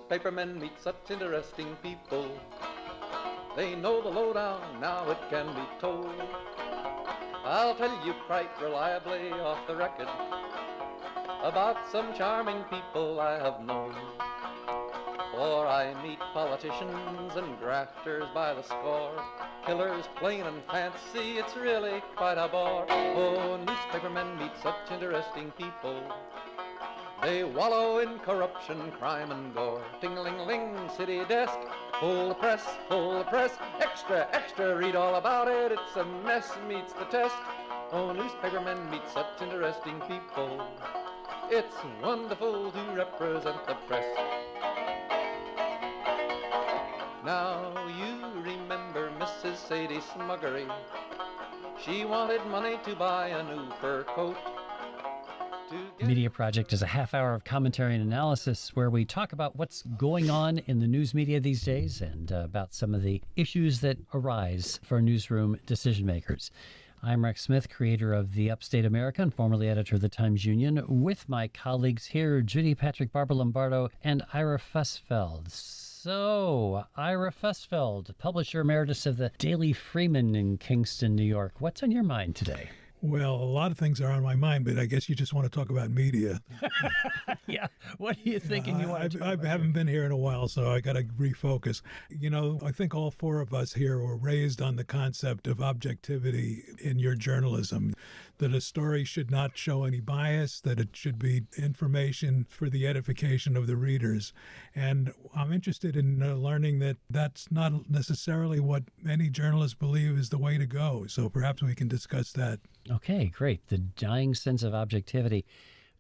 newspapermen meet such interesting people. They know the lowdown, now it can be told. I'll tell you quite reliably off the record about some charming people I have known. For I meet politicians and grafters by the score, killers plain and fancy, it's really quite a bore. Oh, newspapermen meet such interesting people. They wallow in corruption, crime and gore. Ting-a-ling-ling, city desk, full of press, extra, extra, read all about it, it's a mess, meets the test. Oh, newspapermen meet such interesting people. It's wonderful to represent the press. Now you remember Mrs. Sadie Smuggery. She wanted money to buy a new fur coat. Media Project is a half hour of commentary and analysis where we talk about what's going on in the news media these days and about some of the issues that arise for newsroom decision makers. I'm Rex Smith, creator of The Upstate American, formerly editor of the Times-Union, with my colleagues here, Judy, Patrick, Barbara Lombardo, and Ira Fussfeld. So, Ira Fussfeld, publisher emeritus of the Daily Freeman in Kingston, New York. What's on your mind today? Well, a lot of things are on my mind, but I guess you just want to talk about media. Yeah. What are you thinking you want to talk about? I haven't been here in a while, so I got to refocus. You know, I think all four of us here were raised on the concept of objectivity in your journalism, that a story should not show any bias, that it should be information for the edification of the readers. And I'm interested in learning that that's not necessarily what many journalists believe is the way to go. So perhaps we can discuss that. Okay, great. The dying sense of objectivity.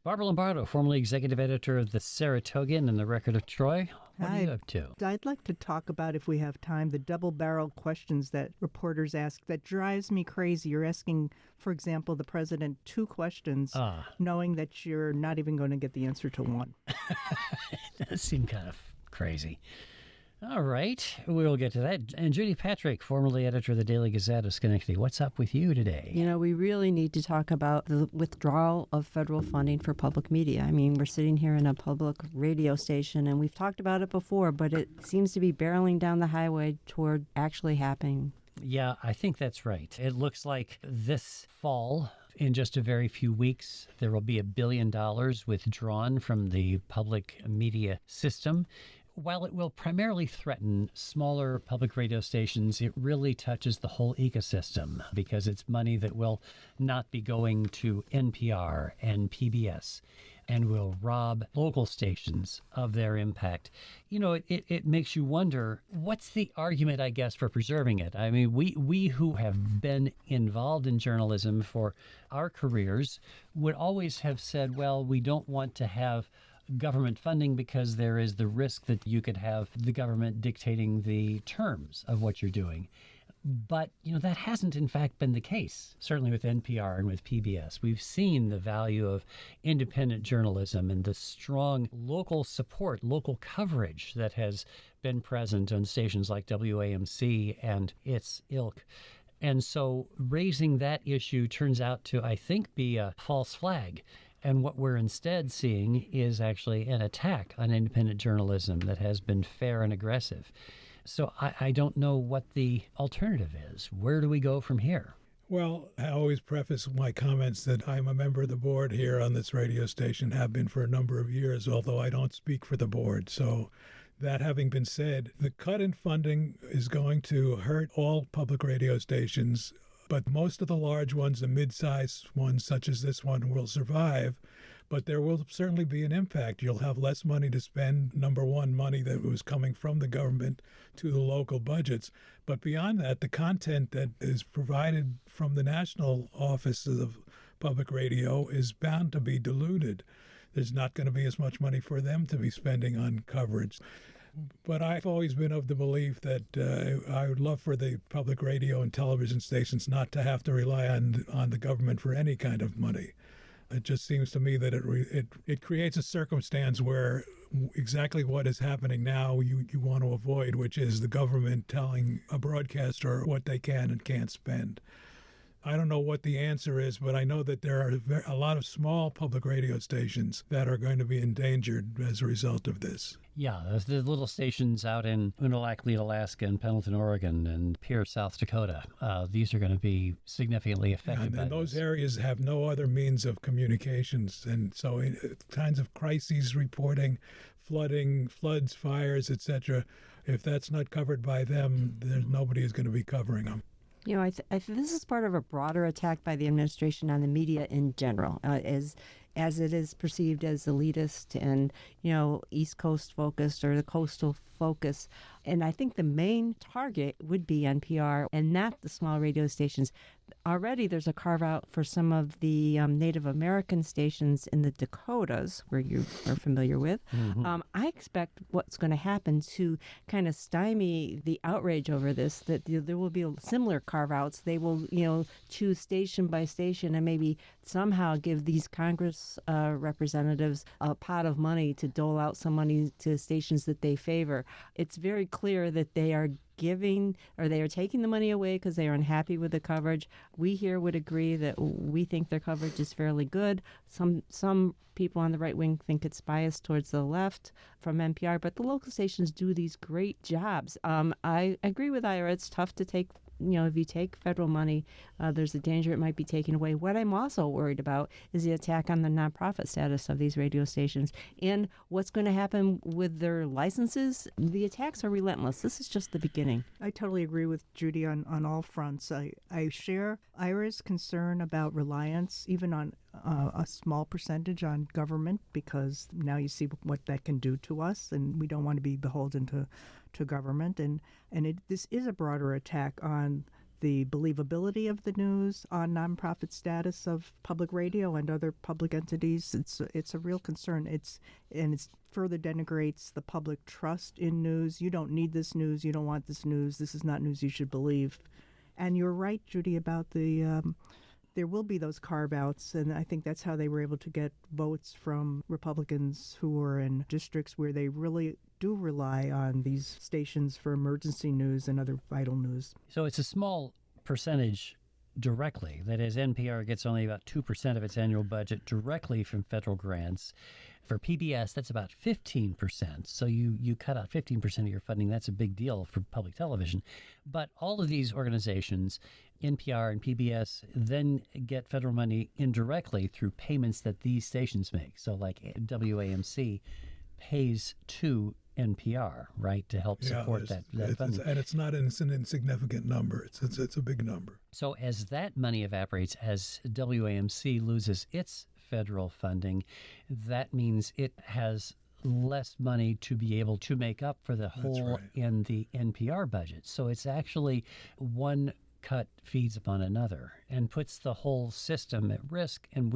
Barbara Lombardo, formerly executive editor of the Saratogan and the Record of Troy. What are you up to? I'd like to talk about, if we have time, the double-barrel questions that reporters ask. That drives me crazy. You're asking, for example, the president 2 questions, knowing that you're not even going to get the answer to one. It does seem kind of crazy. All right, we'll get to that. And Judy Patrick, formerly editor of the Daily Gazette of Schenectady, what's up with you today? You know, we really need to talk about the withdrawal of federal funding for public media. I mean, we're sitting here in a public radio station, and we've talked about it before, but it seems to be barreling down the highway toward actually happening. Yeah, I think that's right. It looks like this fall, in just a very few weeks, there will be $1 billion withdrawn from the public media system. While it will primarily threaten smaller public radio stations, it really touches the whole ecosystem because it's money that will not be going to NPR and PBS and will rob local stations of their impact. You know, it makes you wonder, what's the argument, I guess, for preserving it? I mean, we who have been involved in journalism for our careers would always have said, well, we don't want to have government funding because there is the risk that you could have the government dictating the terms of what you're doing. But, you know, that hasn't in fact been the case, certainly with NPR and with PBS. We've seen the value of independent journalism and the strong local support, local coverage that has been present on stations like WAMC and its ilk. And so raising that issue turns out to, I think, be a false flag. And what we're instead seeing is actually an attack on independent journalism that has been fair and aggressive. So I don't know what the alternative is. Where do we go from here? Well, I always preface my comments that I'm a member of the board here on this radio station, have been for a number of years, although I don't speak for the board. So that having been said, the cut in funding is going to hurt all public radio stations. But most of the large ones, the mid-sized ones, such as this one, will survive. But there will certainly be an impact. You'll have less money to spend, number one, money that was coming from the government to the local budgets. But beyond that, the content that is provided from the national offices of public radio is bound to be diluted. There's not going to be as much money for them to be spending on coverage. But I've always been of the belief that I would love for the public radio and television stations not to have to rely on the government for any kind of money. It just seems to me that it creates a circumstance where exactly what is happening now you want to avoid, which is the government telling a broadcaster what they can and can't spend. I don't know what the answer is, but I know that there are a lot of small public radio stations that are going to be endangered as a result of this. Yeah, the little stations out in Unalakleet, Alaska, and Pendleton, Oregon, and Pierce, South Dakota. These are going to be significantly affected by and those this. areas have no other means of communications. And so kinds of crises reporting, flooding, floods, fires, etc., if that's not covered by them, nobody is going to be covering them. You know, I think this is part of a broader attack by the administration on the media in general, as it is perceived as elitist and, East Coast focused or the coastal focus. And I think the main target would be NPR and not the small radio stations. Already there's a carve out for some of the Native American stations in the Dakotas, where you are familiar with. Mm-hmm. I expect what's going to happen to kind of stymie the outrage over this, that there will be similar carve outs. They will, choose station by station and maybe somehow give these Congress representatives a pot of money to dole out some money to stations that they favor. It's very clear that they are taking the money away because they are unhappy with the coverage. We here would agree that we think their coverage is fairly good. Some people on the right wing think it's biased towards the left from NPR, but the local stations do these great jobs. I agree with Ira. It's tough to take. If you take federal money, there's a danger it might be taken away. What I'm also worried about is the attack on the nonprofit status of these radio stations and what's going to happen with their licenses. The attacks are relentless. This is just the beginning. I totally agree with Judy on all fronts. I share Ira's concern about reliance, even on a small percentage on government, because now you see what that can do to us, and we don't want to be beholden to government. This is a broader attack on the believability of the news, on nonprofit status of public radio and other public entities. It's a real concern. It further denigrates the public trust in news. You don't need this news. You don't want this news. This is not news you should believe. And you're right, Judy, about there will be those carve-outs, and I think that's how they were able to get votes from Republicans who are in districts where they really do rely on these stations for emergency news and other vital news. So it's a small percentage directly. That is, NPR gets only about 2% of its annual budget directly from federal grants. For PBS, that's about 15%. So you cut out 15% of your funding. That's a big deal for public television. But all of these organizations, NPR and PBS, then get federal money indirectly through payments that these stations make. So like WAMC pays to NPR, right, to help support that funding. And it's not an insignificant number. It's a big number. So as that money evaporates, as WAMC loses its federal funding, that means it has less money to be able to make up for the hole in the NPR budget. So it's actually one cut feeds upon another and puts the whole system at risk. And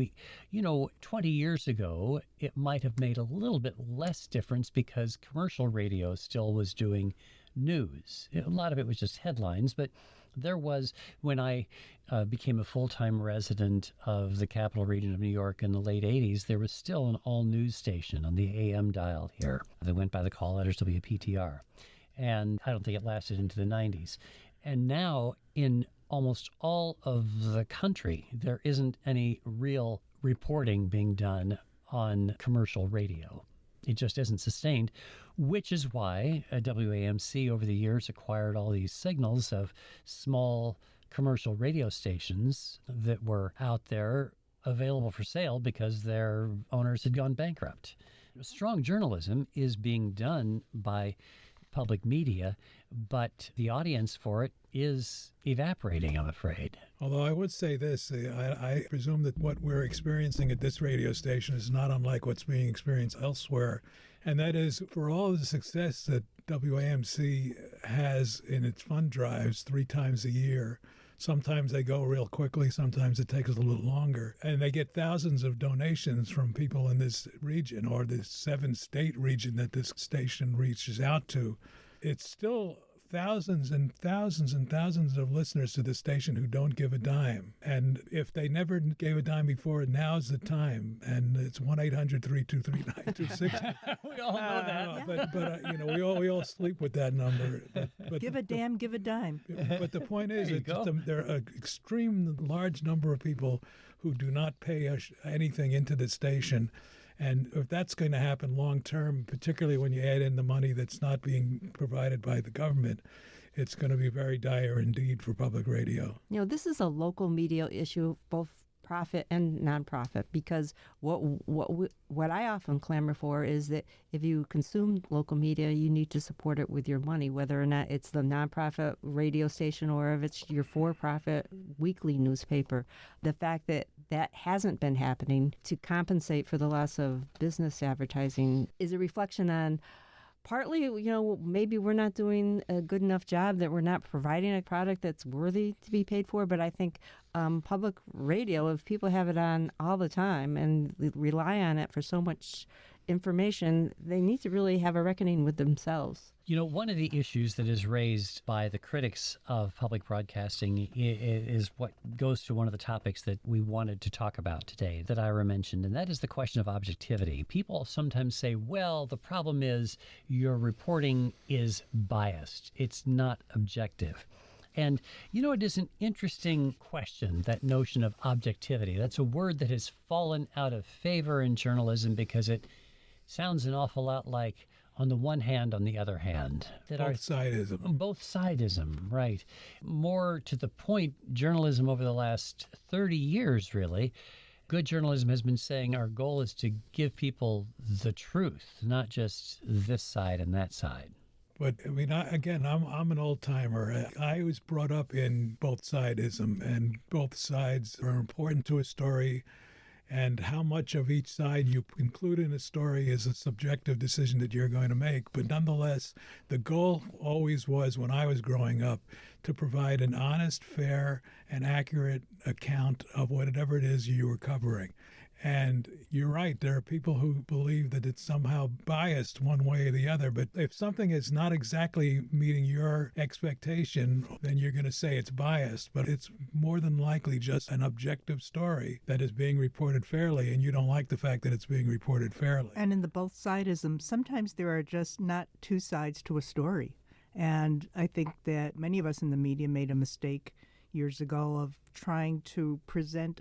20 years ago, it might have made a little bit less difference because commercial radio still was doing news. A lot of it was just headlines, but there was, when I became a full-time resident of the capital region of New York in the late 80s, there was still an all-news station on the AM dial here that went by the call letters WPTR. And I don't think it lasted into the 90s. And now, in almost all of the country, there isn't any real reporting being done on commercial radio. It just isn't sustained, which is why WAMC over the years acquired all these signals of small commercial radio stations that were out there available for sale because their owners had gone bankrupt. Strong journalism is being done by public media, but the audience for it is evaporating, I'm afraid. Although I would say this, I presume that what we're experiencing at this radio station is not unlike what's being experienced elsewhere. And that is, for all of the success that WAMC has in its fund drives 3 times a year, sometimes they go real quickly, sometimes it takes a little longer. And they get thousands of donations from people in this region, or this 7-state region that this station reaches out to. It's still thousands and thousands and thousands of listeners to the station who don't give a dime. And if they never gave a dime before, now's the time. And it's 1-800-323-9260. We all know that. we all sleep with that number. But give a damn, give a dime. But the point is, there are an extreme large number of people who do not pay anything into the station. And if that's going to happen long term, particularly when you add in the money that's not being provided by the government, it's going to be very dire indeed for public radio. This is a local media issue, both profit and nonprofit, because what I often clamor for is that if you consume local media, you need to support it with your money, whether or not it's the nonprofit radio station or if it's your for-profit weekly newspaper. The fact that that hasn't been happening to compensate for the loss of business advertising is a reflection on partly, maybe we're not doing a good enough job, that we're not providing a product that's worthy to be paid for. But I think public radio, if people have it on all the time and rely on it for so much information, they need to really have a reckoning with themselves. One of the issues that is raised by the critics of public broadcasting is what goes to one of the topics that we wanted to talk about today that Ira mentioned, and that is the question of objectivity. People sometimes say, well, the problem is your reporting is biased. It's not objective. And, it is an interesting question, that notion of objectivity. That's a word that has fallen out of favor in journalism because it sounds an awful lot like on the one hand, on the other hand. Both sidism, right. More to the point, journalism over the last 30 years, really, good journalism has been saying our goal is to give people the truth, not just this side and that side. But I'm an old timer. I was brought up in both sidism, and both sides are important to a story. And how much of each side you include in a story is a subjective decision that you're going to make. But nonetheless, the goal always was, when I was growing up, to provide an honest, fair, and accurate account of whatever it is you were covering. And you're right, there are people who believe that it's somehow biased one way or the other. But if something is not exactly meeting your expectation, then you're going to say it's biased. But it's more than likely just an objective story that is being reported fairly, and you don't like the fact that it's being reported fairly. And in the both sidism, sometimes there are just not two sides to a story. And I think that many of us in the media made a mistake years ago of trying to present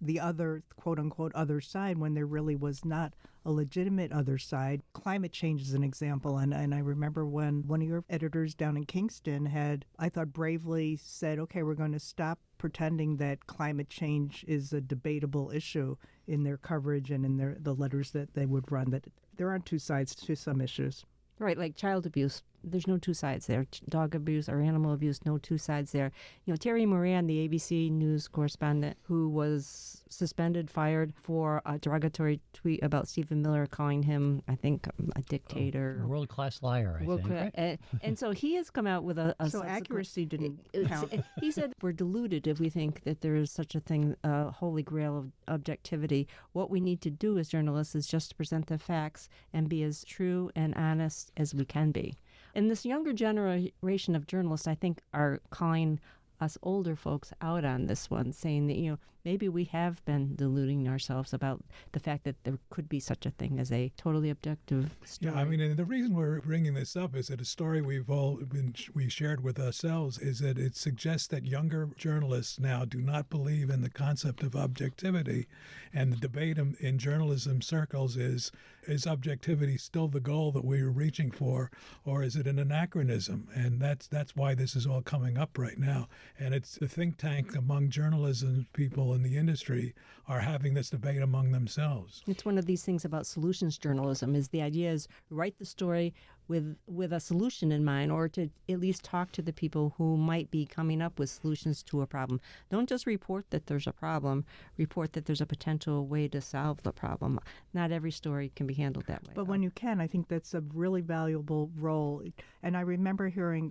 the other, quote unquote, other side, when there really was not a legitimate other side. Climate change is an example. And I remember when one of your editors down in Kingston had, I thought, bravely said, okay, we're going to stop pretending that climate change is a debatable issue in their coverage and in the letters that they would run, that there aren't two sides to some issues. Right, like child abuse. There's no two sides there. Dog abuse or animal abuse, no two sides there. Terry Moran, the ABC News correspondent, who was suspended, fired for a derogatory tweet about Stephen Miller, calling him, I think, a dictator. A world-class liar, I think. Right? And so he has come out with a so accuracy didn't count. He said, we're deluded if we think that there is such a thing, a holy grail of objectivity. What we need to do as journalists is just present the facts and be as true and honest as we can be. And this younger generation of journalists, I think, are calling us older folks out on this one, saying that, maybe we have been deluding ourselves about the fact that there could be such a thing as a totally objective story. Yeah, and the reason we're bringing this up is that a story we shared with ourselves is that it suggests that younger journalists now do not believe in the concept of objectivity. And the debate in journalism circles is objectivity still the goal that we are reaching for, or is it an anachronism? And that's why this is all coming up right now. And it's the think tank among journalism people in the industry are having this debate among themselves. It's one of these things about solutions journalism, is the idea is write the story with a solution in mind, or to at least talk to the people who might be coming up with solutions to a problem. Don't just report that there's a problem, report that there's a potential way to solve the problem. Not every story can be handled that way. But when you can, I think that's a really valuable role. And I remember hearing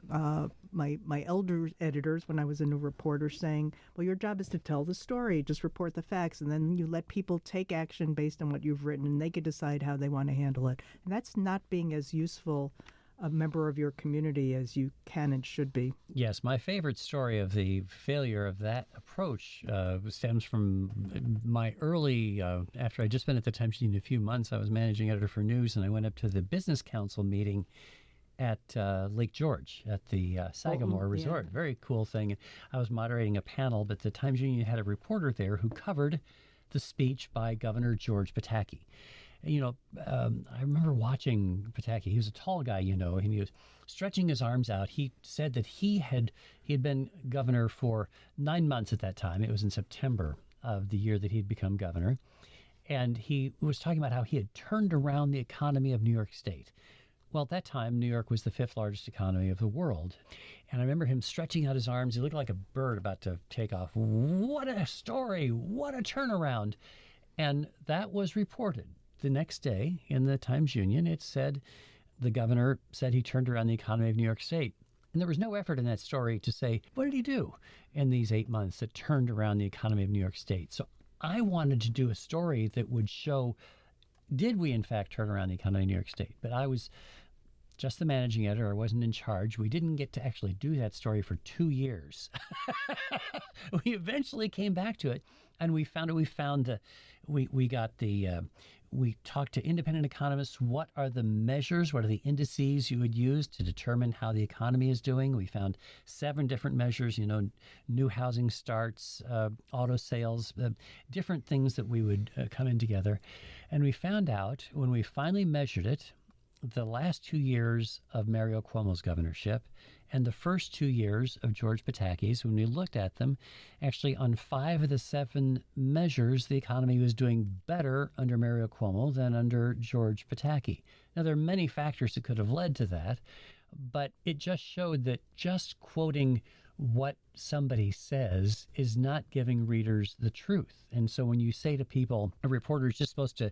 my elder editors, when I was a new reporter, saying, well, your job is to tell the story, just report the facts, and then you let people take action based on what you've written, and they can decide how they want to handle it. And that's not being as useful a member of your community as you can and should be. Yes, my favorite story of the failure of that approach stems from my early, after I'd just been at the Times Union a few months, I was managing editor for news, and I went up to the business council meeting at Lake George at the Sagamore Resort. Yeah. Very cool thing. I was moderating a panel, but the Times Union had a reporter there who covered the speech by Governor George Pataki. You know, I remember watching Pataki. He was a tall guy, you know, and he was stretching his arms out. He said that he had been governor for 9 months at that time. It was in September of the year that he'd become governor. And he was talking about how he had turned around the economy of New York State. Well, at that time, New York was the 5th largest economy of the world. And I remember him stretching out his arms. He looked like a bird about to take off. What a story. What a turnaround. And that was reported the next day in the Times Union. It said the governor said he turned around the economy of New York State. And there was no effort in that story to say, what did he do in these 8 months that turned around the economy of New York State? So I wanted to do a story that would show, did we in fact turn around the economy of New York State? But I was just the managing editor. I wasn't in charge. We didn't get to actually do that story for 2 years. We eventually came back to it, and we found it. We talked to independent economists. What are the measures? What are the indices you would use to determine how the economy is doing? We found 7 different measures, you know, new housing starts, auto sales, different things that we would come in together. And we found out when we finally measured it, the last 2 years of Mario Cuomo's governorship and the first 2 years of George Pataki's, when we looked at them, actually on 5 of the 7 measures, the economy was doing better under Mario Cuomo than under George Pataki. Now, there are many factors that could have led to that, but it just showed that just quoting what somebody says is not giving readers the truth. And so when you say to people, a reporter is just supposed to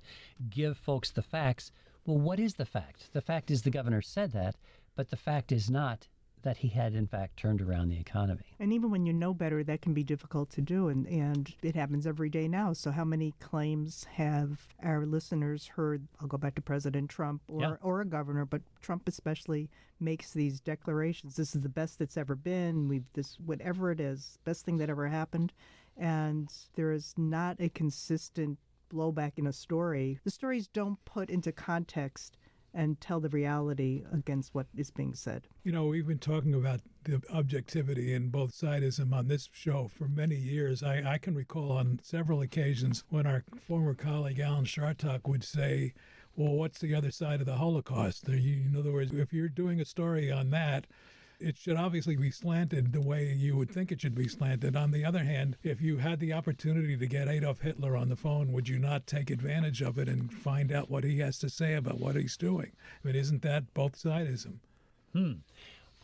give folks the facts, well, what is the fact? The fact is the governor said that, but the fact is not that he had, in fact, turned around the economy. And even when you know better, that can be difficult to do, and it happens every day now. So how many claims have our listeners heard? I'll go back to President Trump or a governor, but Trump especially makes these declarations. This is the best that's ever been. Whatever it is, best thing that ever happened. And there is not a consistent blowback in a story. The stories don't put into context and tell the reality against what is being said. You know, we've been talking about the objectivity and both sidism on this show for many years. I can recall on several occasions when our former colleague Alan Chartock would say, well, what's the other side of the Holocaust? In other words, if you're doing a story on that, it should obviously be slanted the way you would think it should be slanted. On the other hand, if you had the opportunity to get Adolf Hitler on the phone, would you not take advantage of it and find out what he has to say about what he's doing? I mean, isn't that both sidism?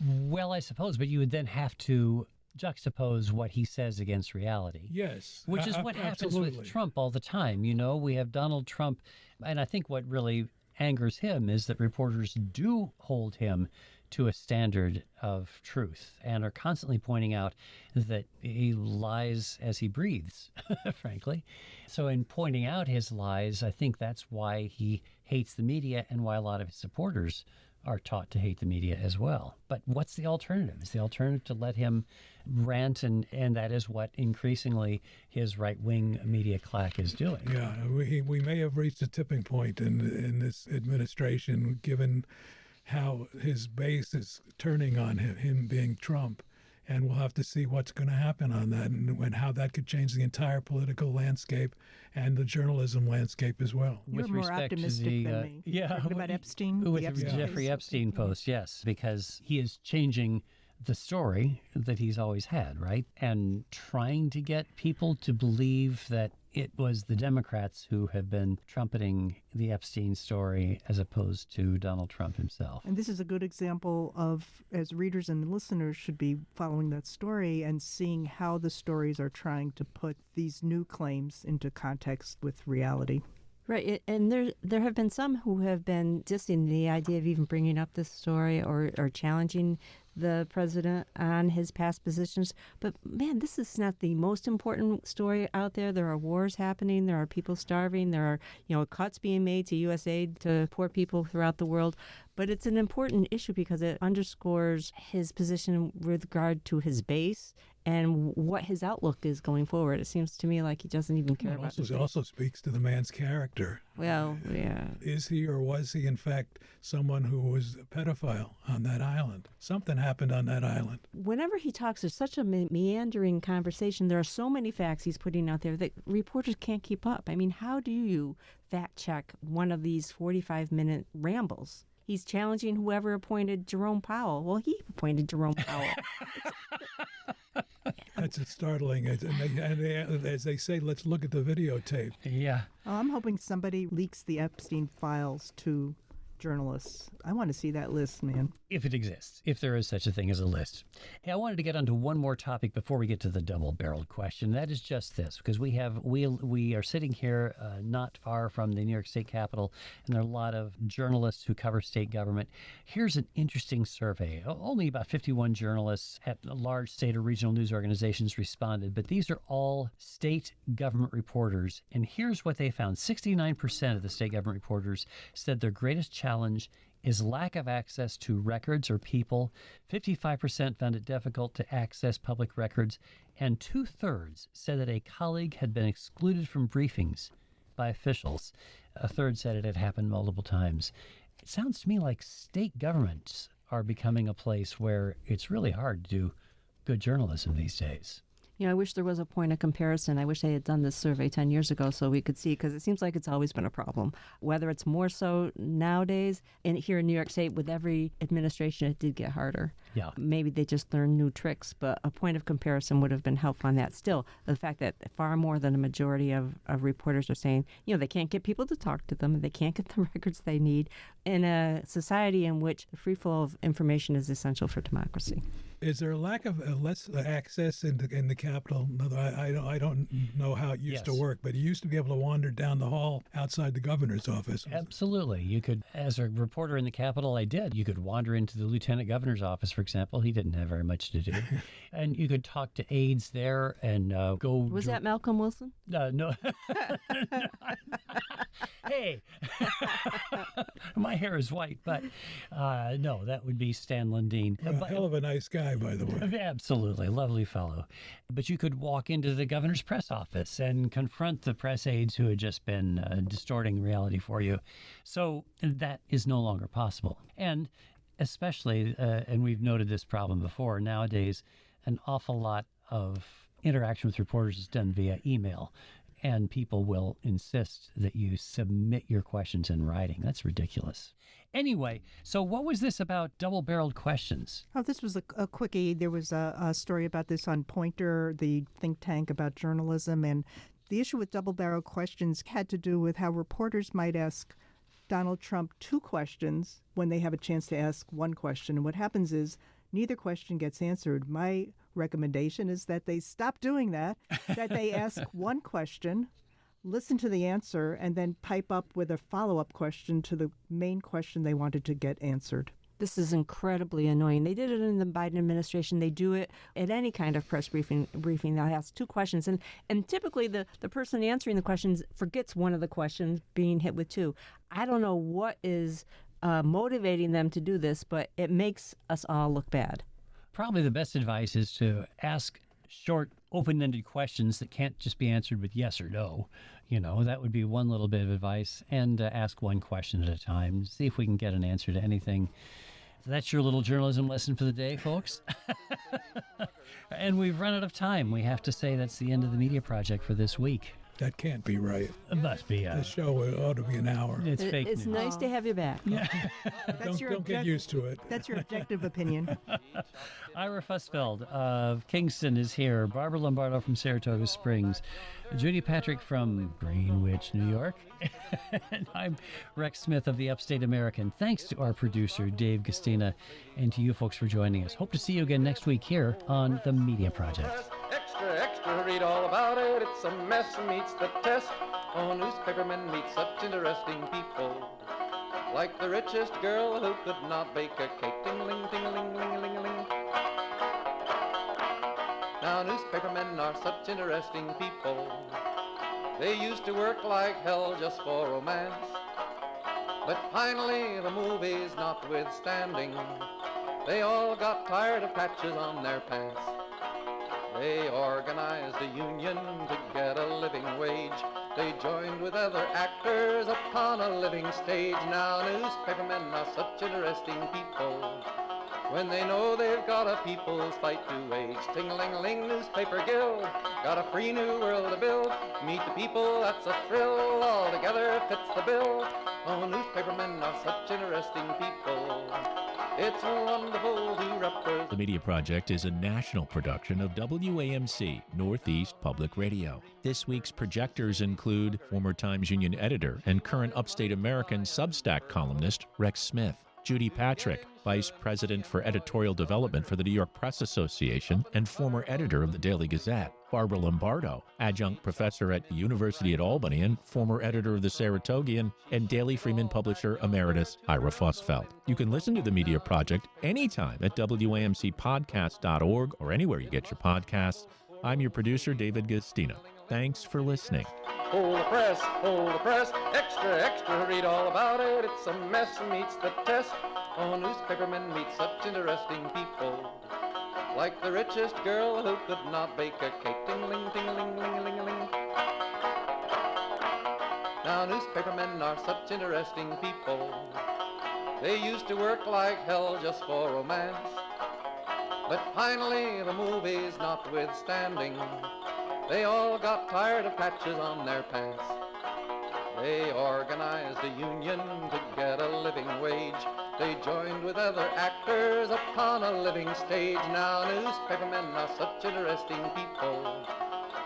Well, I suppose, but you would then have to juxtapose what he says against reality. Yes. Which is what happens absolutely. with Trump all the time. You know, we have Donald Trump, and I think what really angers him is that reporters do hold him to a standard of truth and are constantly pointing out that he lies as he breathes, frankly. So in pointing out his lies, I think that's why he hates the media and why a lot of his supporters are taught to hate the media as well. But what's the alternative? Is the alternative to let him rant, and that is what increasingly his right-wing media claque is doing. Yeah, we may have reached a tipping point in this administration, given how his base is turning on him being Trump. And we'll have to see what's going to happen on that and how that could change the entire political landscape and the journalism landscape as well. You're With more respect optimistic to the, than me. yeah, Talking about Epstein? with the the Epstein Jeffrey case? Epstein post, yes, because he is changing the story that he's always had, right? And trying to get people to believe that it was the Democrats who have been trumpeting the Epstein story as opposed to Donald Trump himself. And this is a good example of, as readers and listeners should be following that story and seeing how the stories are trying to put these new claims into context with reality. Right, and there have been some who have been dissing the idea of even bringing up this story or challenging the president on his past positions. But man, this is not the most important story out there. There are wars happening. There are people starving. There are, cuts being made to U.S. aid to poor people throughout the world. But it's an important issue because it underscores his position with regard to his base and what his outlook is going forward. It seems to me like he doesn't even care about it. Also speaks to the man's character. Well, yeah. Is he or was he, in fact, someone who was a pedophile on that island? Something happened on that island. Whenever he talks, there's such a meandering conversation. There are so many facts he's putting out there that reporters can't keep up. I mean, how do you fact check one of these 45-minute rambles? He's challenging whoever appointed Jerome Powell. Well, he appointed Jerome Powell. That's startling. And as they say, let's look at the videotape. Yeah. I'm hoping somebody leaks the Epstein files to journalists. I want to see that list, man. If it exists, if there is such a thing as a list. Hey, I wanted to get onto one more topic before we get to the double-barreled question. That is just this, because we are sitting here not far from the New York State Capitol, and there are a lot of journalists who cover state government. Here's an interesting survey. Only about 51 journalists at large state or regional news organizations responded, but these are all state government reporters, and here's what they found. 69% of the state government reporters said their greatest challenge is lack of access to records or people. 55% found it difficult to access public records, and 2/3 said that a colleague had been excluded from briefings by officials. A third said it had happened multiple times. It sounds to me like state governments are becoming a place where it's really hard to do good journalism these days. I wish there was a point of comparison. I wish they had done this survey 10 years ago so we could see, because it seems like it's always been a problem. Whether it's more so nowadays, and here in New York State, with every administration, it did get harder. Yeah. Maybe they just learned new tricks, but a point of comparison would have been helpful on that. Still, the fact that far more than a majority of reporters are saying, they can't get people to talk to them, they can't get the records they need in a society in which the free flow of information is essential for democracy. Is there a lack of less access in the Capitol? I don't know how it used to work, but you used to be able to wander down the hall outside the governor's office. Absolutely. You could, as a reporter in the Capitol, I did. You could wander into the lieutenant governor's office, for example. He didn't have very much to do. And you could talk to aides there and go... Was that Malcolm Wilson? No. Hey! My hair is white, but no, that would be Stan Lundeen. Hell of a nice guy, by the way. Absolutely. Lovely fellow. But you could walk into the governor's press office and confront the press aides who had just been distorting reality for you. So that is no longer possible. And especially, and we've noted this problem before, nowadays, an awful lot of interaction with reporters is done via email. And people will insist that you submit your questions in writing. That's ridiculous. Anyway, so what was this about double-barreled questions? Oh, this was a quickie. There was a story about this on Pointer, the think tank about journalism. And the issue with double-barreled questions had to do with how reporters might ask Donald Trump 2 questions when they have a chance to ask 1 question. And what happens is neither question gets answered. My recommendation is that they stop doing that, that they ask 1 question, listen to the answer, and then pipe up with a follow-up question to the main question they wanted to get answered. This is incredibly annoying. They did it in the Biden administration. They do it at any kind of press briefing. They'll ask 2 questions. And typically the person answering the questions forgets one of the questions, being hit with 2. I don't know what is motivating them to do this, but it makes us all look bad. Probably the best advice is to ask short, open-ended questions that can't just be answered with yes or no. That would be one little bit of advice. And ask 1 question at a time. See if we can get an answer to anything. That's your little journalism lesson for the day, folks. And we've run out of time. We have to say that's the end of the Media Project for this week. That can't be right. It must be. The show ought to be an hour. It's fake news. It's nice to have you back. Yeah. Don't get used to it. That's your objective opinion. Ira Fussfeld of Kingston is here. Barbara Lombardo from Saratoga Springs. Judy Patrick from Greenwich, New York. And I'm Rex Smith of the Upstate American. Thanks to our producer, Dave Gastina, and to you folks for joining us. Hope to see you again next week here on The Media Project. Extra, read all about it. It's a mess, meets the test. Oh, newspapermen meet such interesting people. like the richest girl who could not bake a cake. Ting-a-ling, ting-a-ling, ling-a-ling-a-ling. Now newspapermen are such interesting people. They used to work like hell just for romance. But finally, the movies notwithstanding, they all got tired of patches on their pants. They organized a union to get a living wage. They joined with other actors upon a living stage. Now newspapermen are such interesting people. When they know they've got a people's fight to wage. Ting-a-ling-a-ling, newspaper guild, got a free new world to build. Meet the people, that's a thrill, all together fits the bill. Oh, newspapermen are such interesting people. It's wonderful to represent. The Media Project is a national production of WAMC, Northeast Public Radio. This week's projectors include former Times Union editor and current Upstate American Substack columnist Rex Smith, Judy Patrick, Vice President for Editorial Development for the New York Press Association and former editor of the Daily Gazette, Barbara Lombardo, adjunct professor at the University at Albany and former editor of the Saratogian, and Daily Freeman publisher emeritus Ira Fosfeld. You can listen to The Media Project anytime at WAMCpodcast.org or anywhere you get your podcasts. I'm your producer, David Gastina. Thanks for listening. Hold the press, extra, extra, read all about it. It's a mess, meets the test. Oh, newspapermen meet such interesting people. Like the richest girl who could not bake a cake. Ting-a-ling, ting-a-ling, ling-a-ling-a-ling. Now newspapermen are such interesting people. They used to work like hell just for romance. But finally, the movies notwithstanding, they all got tired of patches on their pants. They organized a union to get a living wage. They joined with other actors upon a living stage. Now newspapermen are such interesting people.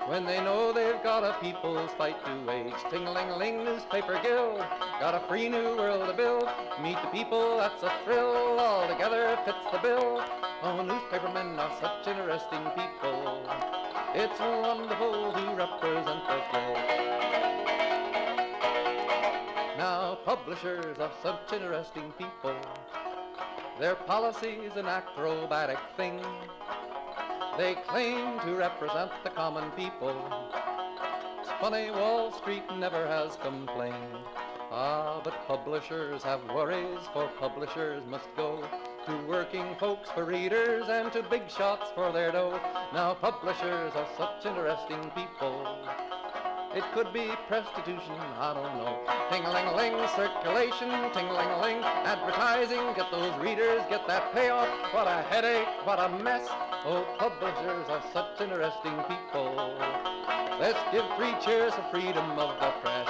When they know they've got a people's fight to wage. Ting-a-ling-a-ling, newspaper guild, got a free new world to build. Meet the people, that's a thrill, all together fits the bill. Oh, newspapermen are such interesting people. It's wonderful to represent the guild. Now publishers are such interesting people. Their policy's an acrobatic thing. They claim to represent the common people. It's funny, Wall Street never has complained. Ah, but publishers have worries, for publishers must go to working folks for readers and to big shots for their dough. Now publishers are such interesting people. It could be prostitution, I don't know. Ting-a-ling-a-ling, circulation, ting-a-ling-a-ling, advertising, get those readers, get that payoff. What a headache, what a mess. Oh, publishers are such interesting people. Let's give 3 cheers for freedom of the press.